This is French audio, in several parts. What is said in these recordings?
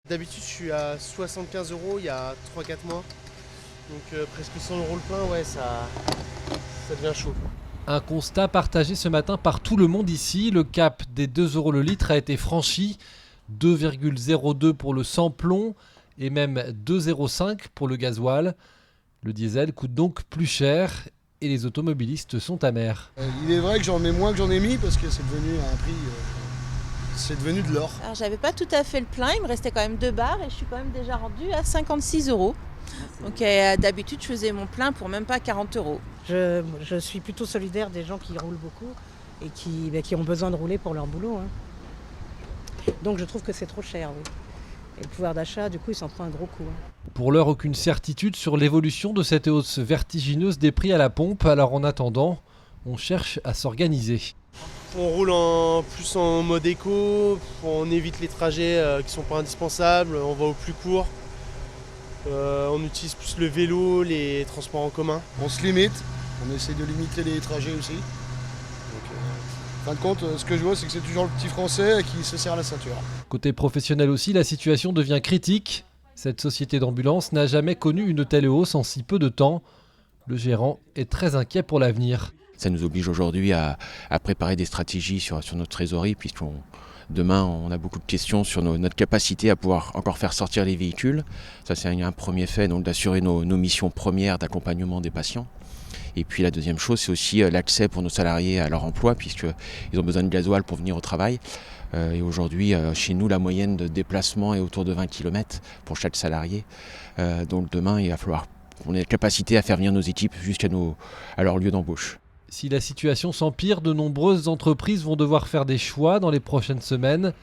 D'habitude, je suis à 75 € il y a 3-4 mois. Donc presque 100 € le plein, ouais, ça devient chaud. Un constat partagé ce matin par tout le monde ici. Le cap des 2 € le litre a été franchi. 2,02 pour le sans-plomb et même 2,05 pour le gasoil. Le diesel coûte donc plus cher et les automobilistes sont amers. Il est vrai que j'en mets moins que j'en ai mis parce que c'est devenu un prix, c'est devenu de l'or. Alors j'avais pas tout à fait le plein, il me restait quand même 2 barres et je suis quand même déjà rendue à 56 €. Donc d'habitude je faisais mon plein pour même pas 40 €. Je suis plutôt solidaire des gens qui roulent beaucoup et qui ont besoin de rouler pour leur boulot. Donc je trouve que c'est trop cher, oui. Et le pouvoir d'achat, du coup, il s'en prend un gros coup. Pour l'heure, aucune certitude sur l'évolution de cette hausse vertigineuse des prix à la pompe. Alors en attendant, on cherche à s'organiser. On roule plus en mode éco, on évite les trajets qui ne sont pas indispensables, on va au plus court. On utilise plus le vélo, les transports en commun. On se limite, on essaie de limiter les trajets aussi. Donc, en fin de compte, ce que je vois, c'est que c'est toujours le petit français qui se serre la ceinture. Côté professionnel aussi, la situation devient critique. Cette société d'ambulance n'a jamais connu une telle hausse en si peu de temps. Le gérant est très inquiet pour l'avenir. Ça nous oblige aujourd'hui à préparer des stratégies sur notre trésorerie, puisque demain on a beaucoup de questions sur notre capacité à pouvoir encore faire sortir les véhicules. Ça c'est un premier fait, donc d'assurer nos missions premières d'accompagnement des patients. Et puis la deuxième chose, c'est aussi l'accès pour nos salariés à leur emploi, puisqu'ils ont besoin de gasoil pour venir au travail. Et aujourd'hui, chez nous, la moyenne de déplacement est autour de 20 km pour chaque salarié. Donc demain, il va falloir qu'on ait la capacité à faire venir nos équipes jusqu'à leur lieu d'embauche. Si la situation s'empire, de nombreuses entreprises vont devoir faire des choix dans les prochaines semaines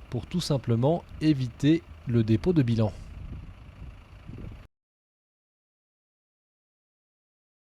pour tout simplement éviter le dépôt de bilan.